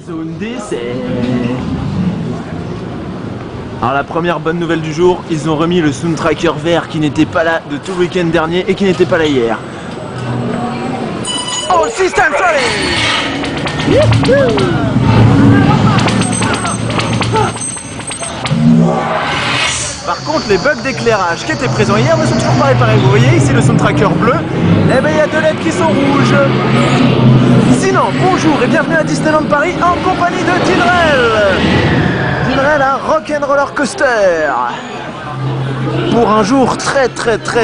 zone d'essai. Alors la première bonne nouvelle du jour, ils ont remis le Sound Tracker vert qui n'était pas là de tout le week-end dernier et qui n'était pas là hier. Oh, system solid! Par contre, les bugs d'éclairage qui étaient présents hier ne sont toujours pas réparés. Vous voyez ici le Sound Tracker bleu, eh ben il y a deux LED qui sont rouges. Sinon, bonjour et bienvenue à Disneyland Paris en compagnie de Dinrel. Dinrel à Rock'n'Roller Coaster. Pour un jour très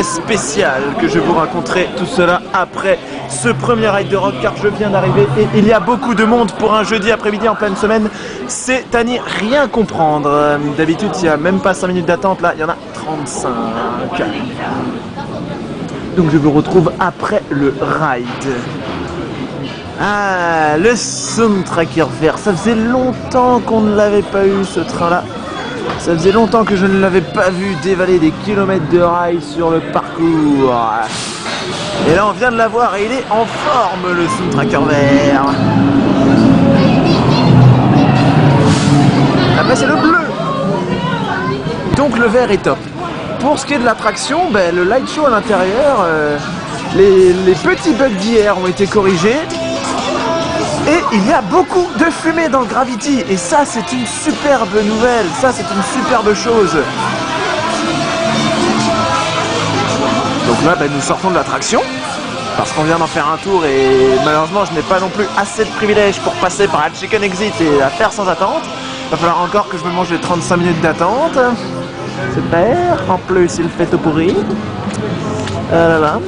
spécial que je vous raconterai tout cela après ce premier ride de rock car je viens d'arriver et il y a beaucoup de monde pour un jeudi après-midi en pleine semaine. C'est à n'y rien comprendre. D'habitude il n'y a même pas 5 minutes d'attente, là il y en a 35. Donc je vous retrouve après le ride. Ah, le Sound Tracker vert, ça faisait longtemps qu'on ne l'avait pas eu ce train-là. Ça faisait longtemps que je ne l'avais pas vu dévaler des kilomètres de rails sur le parcours. Et là on vient de l'avoir et il est en forme le Sound Tracker vert. Après c'est le bleu. Donc le vert est top. Pour ce qui est de l'attraction, ben, le light show à l'intérieur, les petits bugs d'hier ont été corrigés. Et il y a beaucoup de fumée dans le Gravity et ça c'est une superbe nouvelle, ça c'est une superbe chose. Donc là ben, nous sortons de l'attraction parce qu'on vient d'en faire un tour et malheureusement je n'ai pas non plus assez de privilèges pour passer par la Chicken Exit et la faire sans attente. Il va falloir encore que je me mange les 35 minutes d'attente. Super, en plus il fait tout pourri. Là.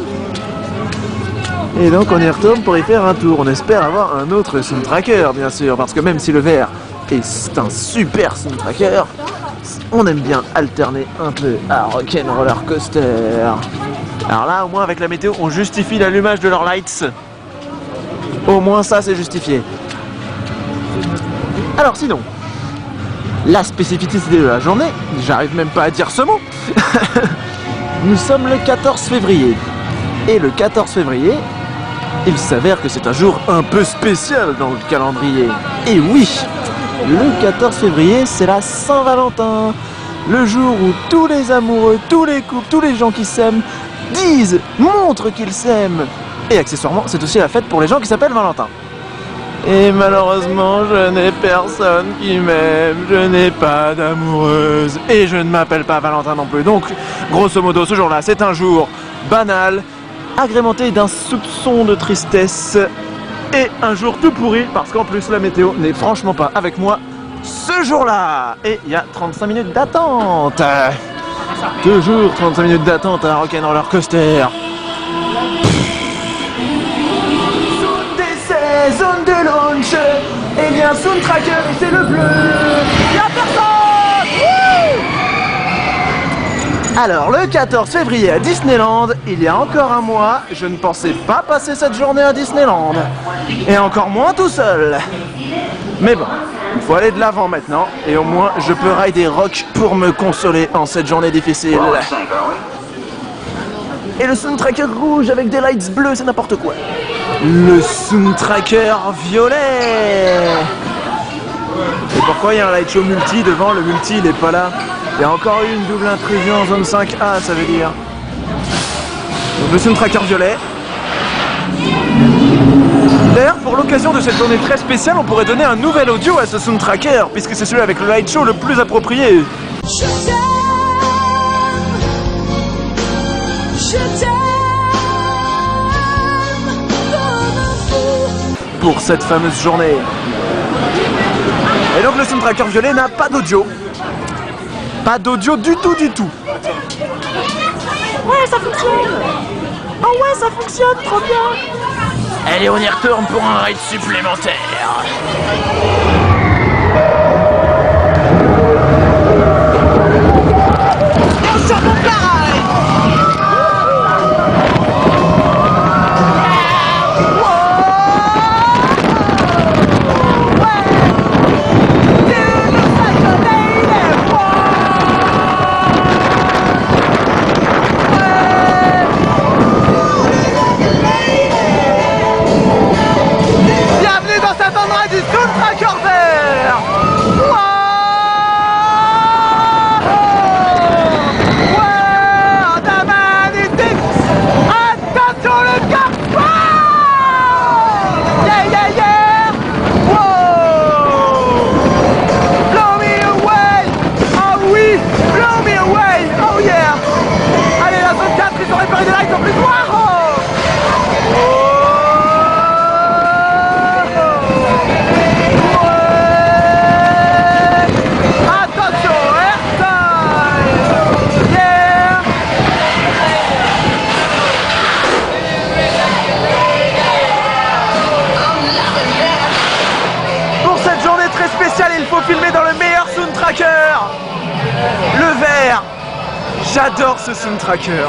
Et donc on y retourne pour y faire un tour. On espère avoir un autre Sound Tracker bien sûr, parce que même si le vert est un super Sound Tracker, on aime bien alterner un peu à Rock'n'Roller Coaster. Alors là au moins avec la météo on justifie l'allumage de leurs lights. Au moins ça c'est justifié. Alors sinon, la spécificité de la journée, j'arrive même pas à dire ce mot. Nous sommes le 14 février. Et le 14 février, il s'avère que c'est un jour un peu spécial dans le calendrier. Et oui, le 14 février, c'est la Saint-Valentin. Le jour où tous les amoureux, tous les couples, tous les gens qui s'aiment montrent qu'ils s'aiment. Et accessoirement, c'est aussi la fête pour les gens qui s'appellent Valentin. Et malheureusement, je n'ai personne qui m'aime, je n'ai pas d'amoureuse. Et je ne m'appelle pas Valentin non plus. Donc, grosso modo, ce jour-là, c'est un jour banal, agrémenté d'un soupçon de tristesse et un jour tout pourri parce qu'en plus la météo n'est franchement pas avec moi ce jour-là. Et il y a 35 minutes d'attente. Toujours 35 minutes d'attente à Rock'n'Roller Coaster. Zone d'essai, zone de launch. Et il y a un Sound Tracker et c'est le bleu. Il y a personne. Alors, le 14 février à Disneyland, il y a encore un mois, je ne pensais pas passer cette journée à Disneyland. Et encore moins tout seul. Mais bon, il faut aller de l'avant maintenant, et au moins je peux rider rock pour me consoler en cette journée difficile. Et le Sound Tracker rouge avec des lights bleus, c'est n'importe quoi. Le Sound Tracker violet. Et pourquoi il y a un light show multi devant? Le multi il est pas là. Il y a encore eu une double intrusion en zone 5A, ça veut dire. Donc le Sound Tracker violet. D'ailleurs, pour l'occasion de cette journée très spéciale, on pourrait donner un nouvel audio à ce Sound Tracker, puisque c'est celui avec le light show le plus approprié. Pour cette fameuse journée. Et donc le Sound Tracker violet n'a pas d'audio. Pas d'audio du tout. Ouais, ça fonctionne. Oh ouais, ça fonctionne, trop bien. Allez, on y retourne pour un ride supplémentaire. On sort mon plat. Sound Tracker vert. Attention le carton. Yeah, yeah, yeah. Wow. Blow me away. Ah oui, blow me away. Oh yeah. Allez, la zone 4, ils ont réparé des lights en plus. Wow. Il faut filmer dans le meilleur Sound Tracker, le vert. J'adore ce Sound Tracker.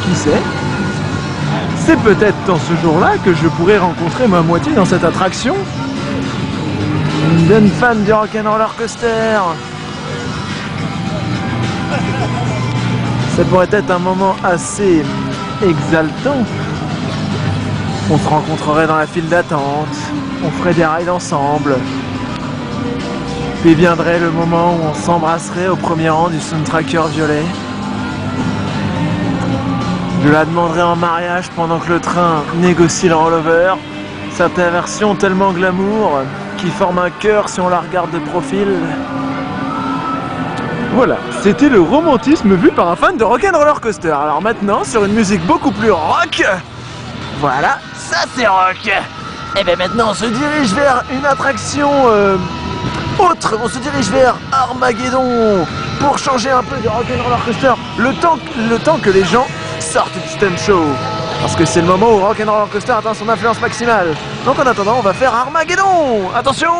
Qui sait? C'est peut-être dans ce jour-là que je pourrais rencontrer ma moitié dans cette attraction. Une bonne fan du Rock'n'Roller Coaster. Ça pourrait être un moment assez exaltant. On se rencontrerait dans la file d'attente, on ferait des rides ensemble. Puis viendrait le moment où on s'embrasserait au premier rang du Sound Tracker violet. Je la demanderais en mariage pendant que le train négocie le rollover. Cette inversion tellement glamour qui forme un cœur si on la regarde de profil. Voilà, c'était le romantisme vu par un fan de Rock'n'Roller Coaster. Alors maintenant, sur une musique beaucoup plus rock, voilà, ça c'est rock. Et bien maintenant on se dirige vers une attraction autre, on se dirige vers Armageddon pour changer un peu de Rock'n'Roller Coaster le temps que les gens sortent du stunt show. Parce que c'est le moment où Rock'n'Roller Coaster atteint son influence maximale. Donc en attendant on va faire Armageddon. Attention.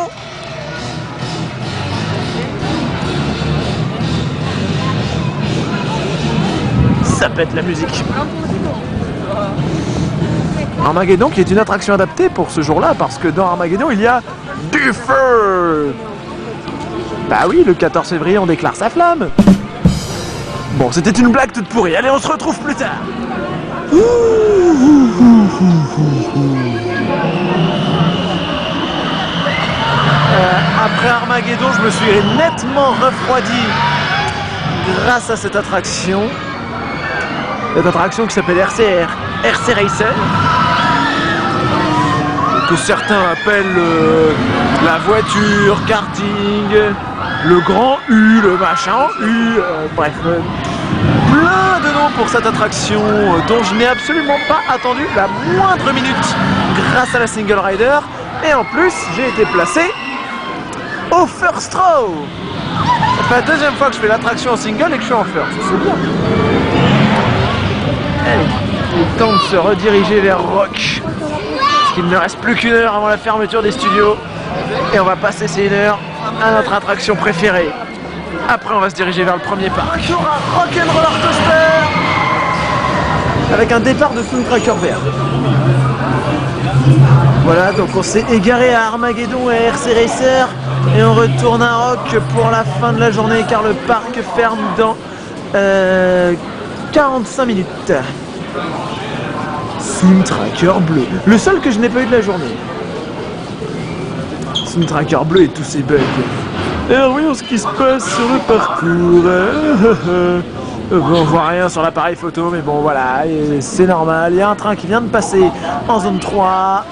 Ça pète la musique. Armageddon qui est une attraction adaptée pour ce jour-là parce que dans Armageddon il y a du feu. Bah oui, le 14 février on déclare sa flamme. Bon, c'était une blague toute pourrie, allez on se retrouve plus tard. Après Armageddon je me suis nettement refroidi grâce à cette attraction. Cette attraction qui s'appelle RC Racer, que certains appellent la voiture, karting, le grand U, le machin U, bref, plein de noms pour cette attraction dont je n'ai absolument pas attendu la moindre minute grâce à la Single Rider, et en plus j'ai été placé au first row. Ça fait la deuxième fois que je fais l'attraction en single et que je suis en first, c'est bien. Allez, il est temps de se rediriger vers Rock. Parce qu'il ne reste plus qu'une heure avant la fermeture des studios. Et on va passer ces 1 heure à notre attraction préférée. Après, on va se diriger vers le premier parc. Retour à Rock'n'Roller Coaster avec un départ de Sound Tracker vert. Voilà, donc on s'est égaré à Armageddon et à RC Racer. Et on retourne à Rock pour la fin de la journée car le parc ferme dans 45 minutes. Sound Tracker bleu, le seul que je n'ai pas eu de la journée. Sound Tracker bleu et tous ses bugs. Et alors voyons ce qui se passe sur le parcours. On voit rien sur l'appareil photo, mais bon voilà, c'est normal. Il y a un train qui vient de passer en zone 3.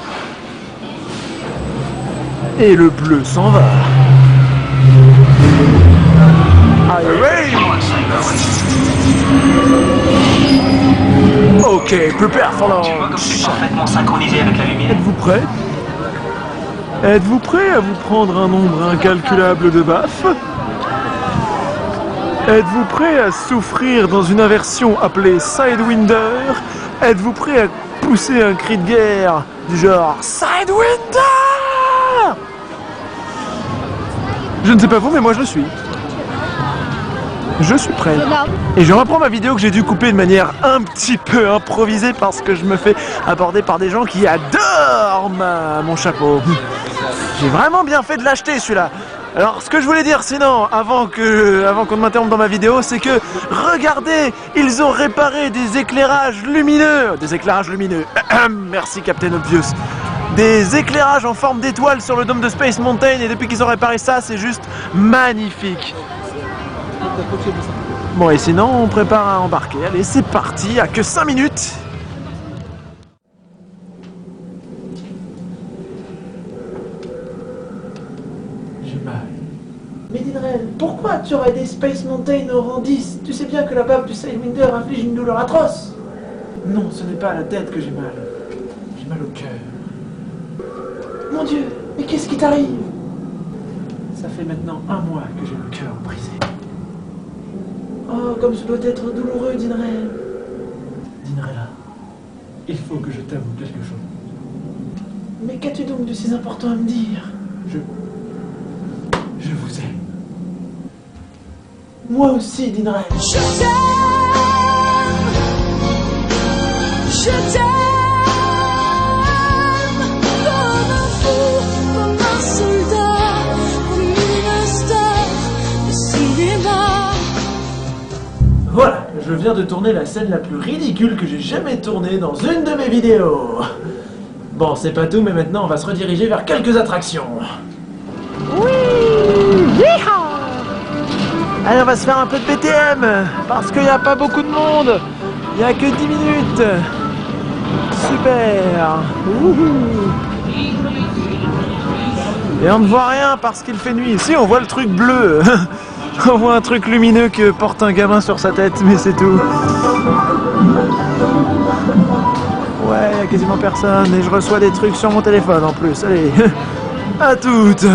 Et le bleu s'en va. Are you ready? Ok, prepare for launch. Tu vois comme c'est parfaitement synchronisé avec la lumière. Êtes-vous prêt? Êtes-vous prêt à vous prendre un nombre incalculable de baffes? Êtes-vous prêt à souffrir dans une inversion appelée Sidewinder? Êtes-vous prêt à pousser un cri de guerre du genre Sidewinder? Je ne sais pas vous, mais moi je le suis. Je suis prêt. Et je reprends ma vidéo que j'ai dû couper de manière un petit peu improvisée parce que je me fais aborder par des gens qui adorent mon chapeau. J'ai vraiment bien fait de l'acheter celui-là. Alors ce que je voulais dire sinon, avant qu'on ne m'interrompe dans ma vidéo, c'est que regardez, ils ont réparé des éclairages lumineux. Merci Captain Obvious. Des éclairages en forme d'étoile sur le dôme de Space Mountain, et depuis qu'ils ont réparé ça, c'est juste magnifique. Bon, et sinon on prépare à embarquer. Allez, c'est parti, à que 5 minutes. J'ai mal. Mais Dinrel, pourquoi tu aurais des Space Mountain au rang 10? Tu sais bien que la bave du Sailwinder inflige une douleur atroce. Non, ce n'est pas à la tête que j'ai mal. J'ai mal au cœur. Mon Dieu, mais qu'est-ce qui t'arrive? Ça fait maintenant 1 mois que j'ai le cœur brisé. Oh, comme ce doit être douloureux, Dinrel. Dinrella, il faut que je t'avoue quelque chose. Mais qu'as-tu donc de si important à me dire? Je vous aime. Moi aussi, Dinrel. Je t'aime, comme un fou, comme un soldat, comme une star de cinéma. Voilà, je viens de tourner la scène la plus ridicule que j'ai jamais tournée dans une de mes vidéos. Bon, c'est pas tout, mais maintenant on va se rediriger vers quelques attractions. Oui, yeehaw! Allez, on va se faire un peu de BTM, parce qu'il n'y a pas beaucoup de monde. Il n'y a que 10 minutes. Super. Wouhou. Et on ne voit rien parce qu'il fait nuit. Ici, on voit le truc bleu. On voit un truc lumineux que porte un gamin sur sa tête, mais c'est tout. Ouais, il n'y a quasiment personne et je reçois des trucs sur mon téléphone en plus. Allez, à toutes.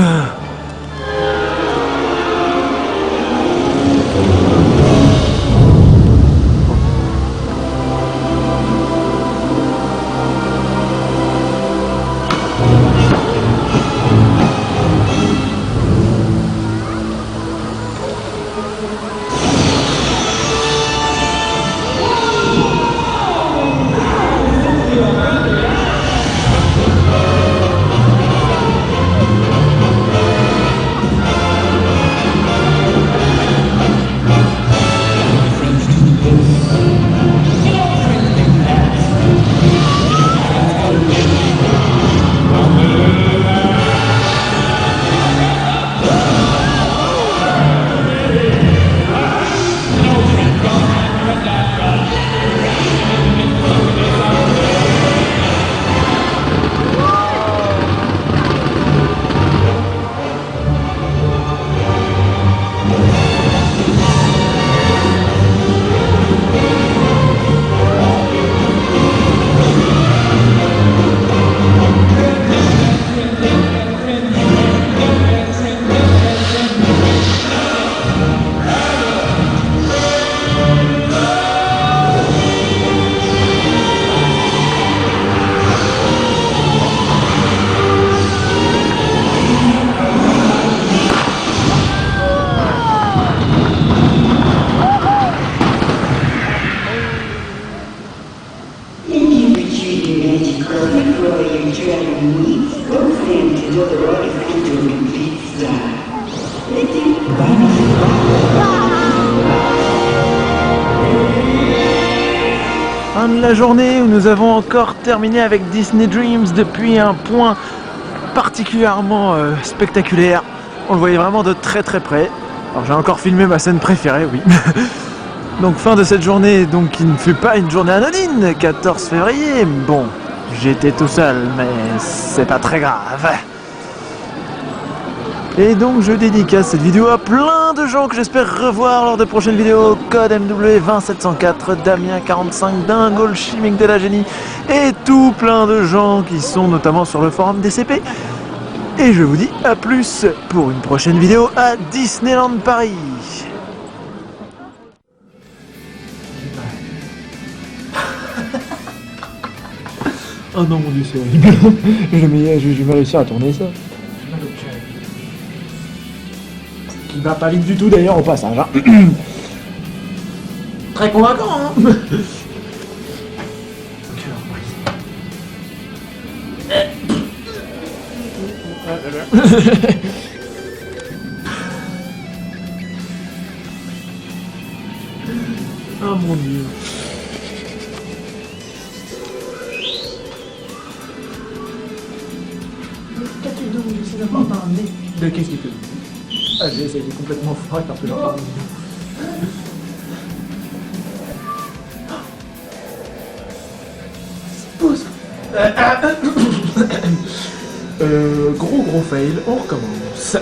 Fin de la journée où nous avons encore terminé avec Disney Dreams depuis un point particulièrement spectaculaire. On le voyait vraiment de très très près. Alors j'ai encore filmé ma scène préférée, oui. Donc fin de cette journée, donc qui ne fut pas une journée anodine, 14 février. Bon, j'étais tout seul, mais c'est pas très grave. Et donc je dédicace cette vidéo à plein de gens que j'espère revoir lors de prochaines vidéos. Code MW20704, Damien45, Dingo, le chimique de la génie et tout plein de gens qui sont notamment sur le forum DCP. Et je vous dis à plus pour une prochaine vidéo à Disneyland Paris. Oh non mon dieu, c'est horrible. Je vais réussir à tourner ça. J'ai mal au cœur. Qui va pas vite du tout d'ailleurs au passage. Hein. Très convaincant, hein. Cœur brisé. mon dieu. De qu'est-ce qu'il te dit? Ah, j'ai essayé complètement foiré parce que j'ai pas pause. Gros fail, on recommence.